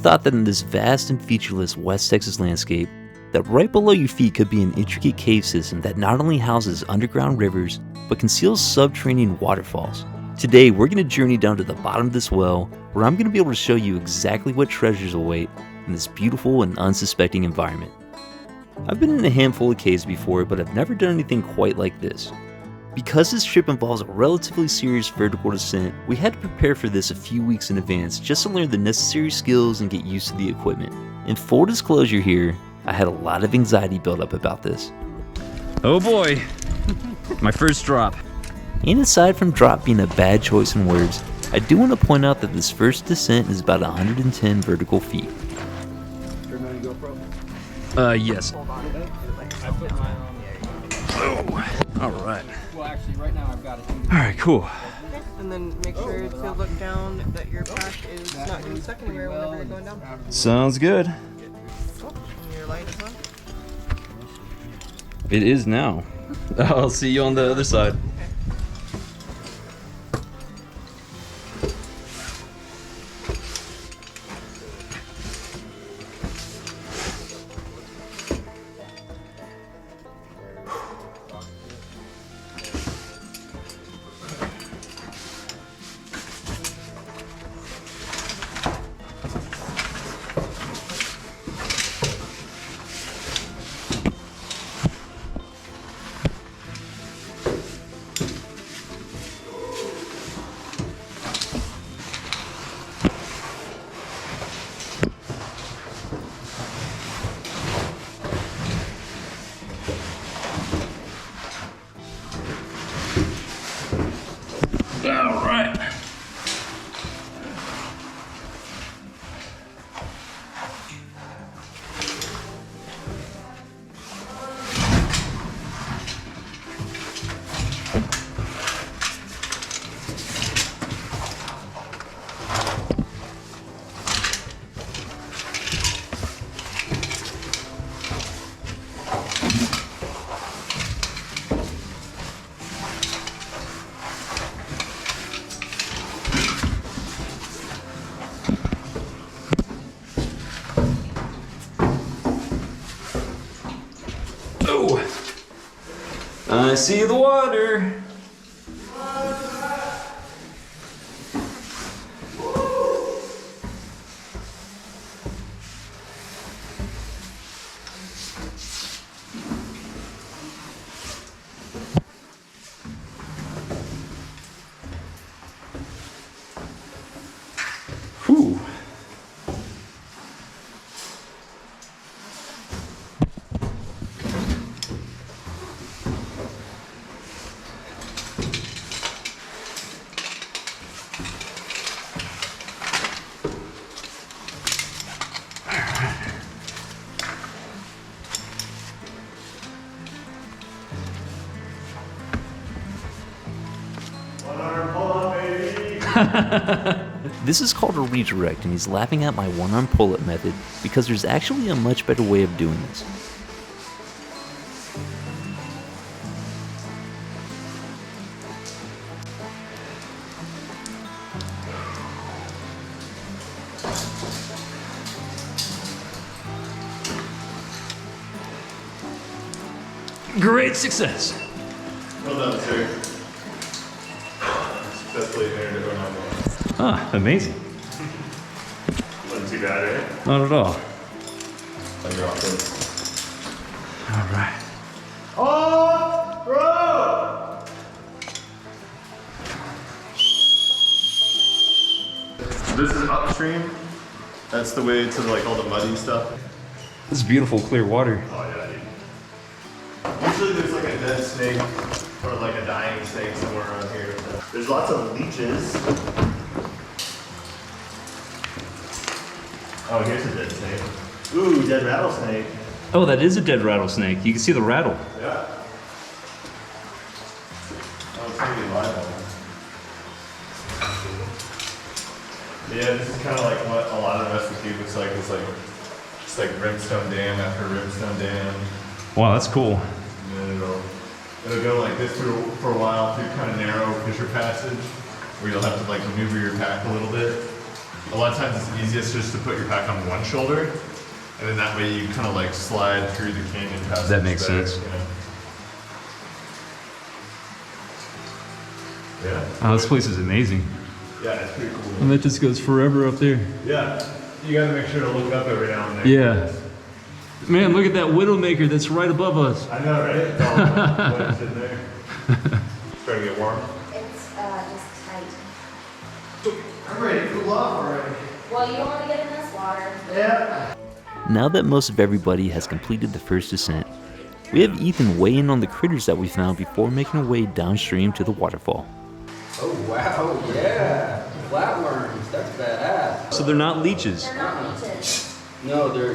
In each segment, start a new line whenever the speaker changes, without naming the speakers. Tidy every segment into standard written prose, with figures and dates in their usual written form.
thought that in this vast and featureless West Texas landscape, that right below your feet could be an intricate cave system that not only houses underground rivers, but conceals subterranean waterfalls? Today, we're going to journey down to the bottom of this well, where I'm going to be able to show you exactly what treasures await in this beautiful and unsuspecting environment. I've been in a handful of caves before, but I've never done anything quite like this. Because this trip involves a relatively serious vertical descent, we had to prepare for this a few weeks in advance just to learn the necessary skills and get used to the equipment. In full disclosure here, I had a lot of anxiety built up about this.
Oh boy, my first drop.
And aside from drop being a bad choice in words, I do want to point out that this first descent is about 110 vertical feet.
Yes. Oh, all right.
Well, actually, right now I've got it.
All right, cool.
And then make sure to look down that your pack is not getting stuck anywhere whenever you're going down.
Sounds good.
And your light is on.
It is now. I'll see you on the other side. All right. Oh, I see the water. Whew.
This is called a redirect, and he's laughing at my one-arm pull-up method because there's actually a much better way of doing this.
Great success.
Well done, sir. Successfully entered it on one.
Ah, amazing.
Wasn't too bad, eh?
Not at all.
Under off
All right.
Oh, bro! This is upstream. That's the way to like all the muddy stuff.
This is beautiful, clear water.
Oh yeah, dude. Usually there's like a dead snake or like a dying snake somewhere around here. There's lots of leeches. Oh, here's a dead snake. Ooh, dead rattlesnake.
Oh, that is a dead rattlesnake. You can see the rattle.
Yeah. Oh, it's gonna be live one. Yeah, this is kind of like what a lot of the rest of the cube looks like. It's like rimstone dam after rimstone dam.
Wow, that's cool.
And then it'll go like this for a while through kind of narrow fissure passage where you'll have to like maneuver your pack a little bit. a lot of times it's easiest just to put your pack on one shoulder, and then that way you kind of like slide through the canyon passage.
That makes sense.
You know? Yeah.
Oh, this place is amazing.
Yeah, it's pretty cool.
And that just goes forever up there.
Yeah, you gotta make sure to look up every now and then.
Yeah. Man, look at that Widowmaker that's right above us.
I know, right? It's all what's in there. Starting to get warm.
It's just tight.
I'm ready to cool off already.
Well, you don't want to get in this water.
Yeah.
Now that most of everybody has completed the first descent, we have Ethan weigh in on the critters that we found before making our way downstream to the waterfall.
Oh wow, yeah. Flatworms, that's badass.
So they're not leeches.
They're not leeches.
No, they're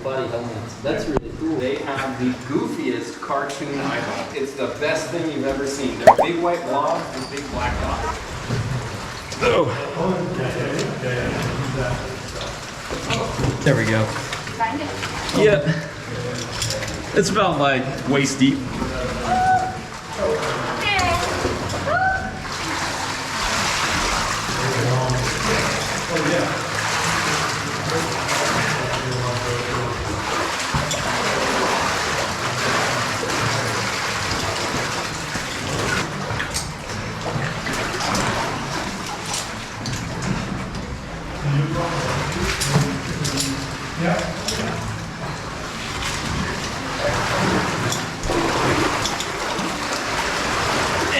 buddy helmets. That's really cool. They have the goofiest cartoon eyeball. It's the best thing you've ever seen. They're big white blobs and big black dots.
There we go.
Find it.
Yeah. It's about like waist deep.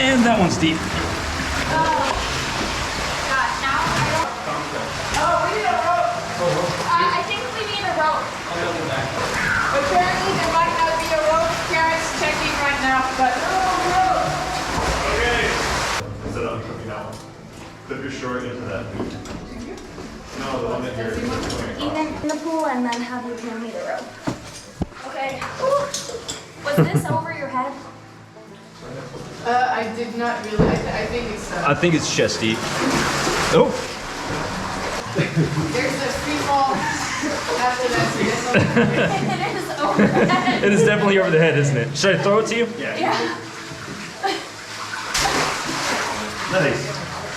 And that one's deep.
I think we need a rope.
Apparently there might not be a rope. Karen's checking right now, but
Okay. Sit up, you know. Flip your short into that. No, the one that you're going across.
Even in the pool and then have you hand me the rope. Okay. Was this over your head?
I did not really. I think it's.
I think it's chest deep. Oh.
There's a free fall after that.
It is over your head.
It is definitely over the head, isn't it? Should I throw it to you?
Yeah.
Nice.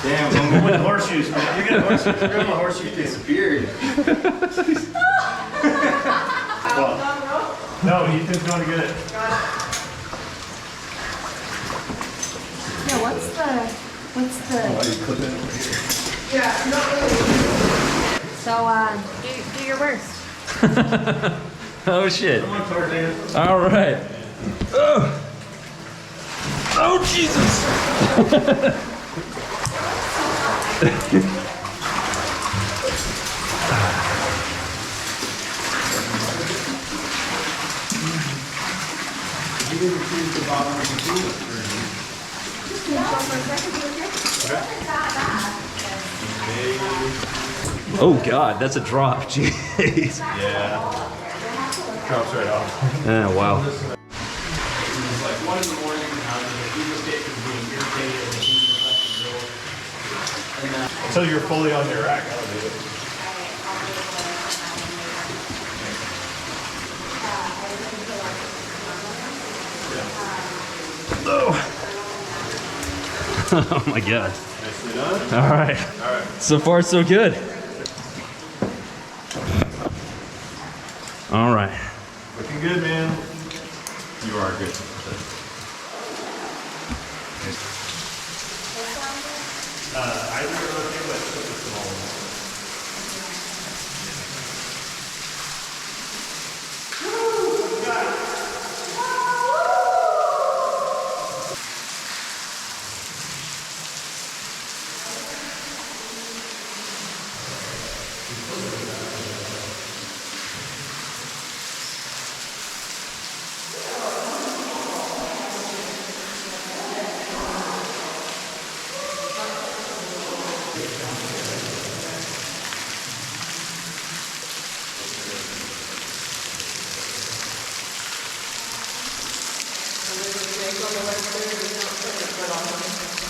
Damn, I'm going with horseshoes, man. You're gonna horseshoes. You're gonna horseshoes disappeared.
Well, no, Ethan's going to get it.
Yeah, what's the
Yeah, not really.
so do your worst.
Oh shit.
Come on, Tarzan.
All right. Oh, oh Jesus. Oh God, that's a drop. Jeez.
Yeah. Drops right off.
Oh wow.
It's like 1 in the morning, and I was in a fever state from being irritated and heat left the grill.
Until you're fully on your rack, I'll do it.
Oh my God.
Nicely done.
All right.
All right.
So far, so good. All right.
Looking good, man. You are good. Either are okay, but put the small one.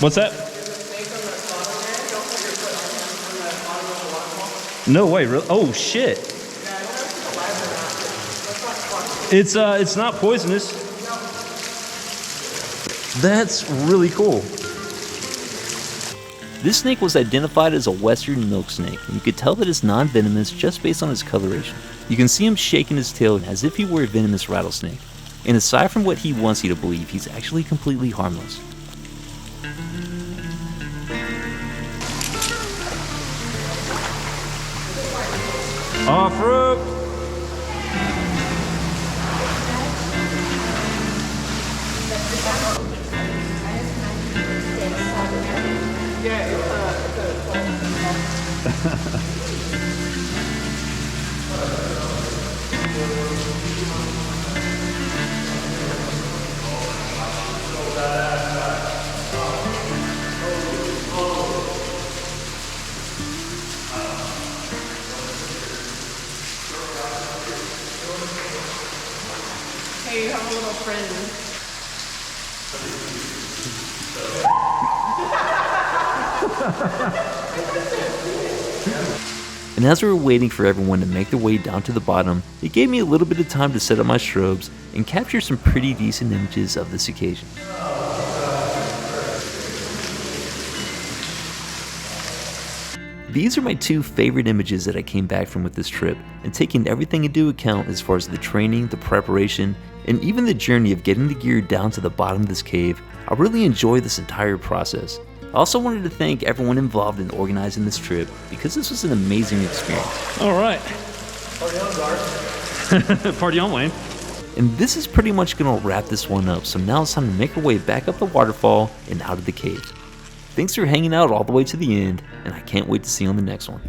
What's that? No way, really? Oh shit! It's not poisonous. That's really cool.
This snake was identified as a western milk snake, and you could tell that it's non-venomous just based on its coloration. You can see him shaking his tail as if he were a venomous rattlesnake. And aside from what he wants you to believe, he's actually completely harmless.
Off rope.
Hey, you have a little friend.
And as we were waiting for everyone to make their way down to the bottom, it gave me a little bit of time to set up my strobes and capture some pretty decent images of this occasion. These are my two favorite images that I came back from with this trip, and taking everything into account as far as the training, the preparation, and even the journey of getting the gear down to the bottom of this cave, I really enjoyed this entire process. I also wanted to thank everyone involved in organizing this trip, because this was an amazing experience.
All right. Party on, Garth. Party on, Wayne.
And this is pretty much going to wrap this one up, so now it's time to make our way back up the waterfall and out of the cave. Thanks for hanging out all the way to the end, and I can't wait to see you on the next one.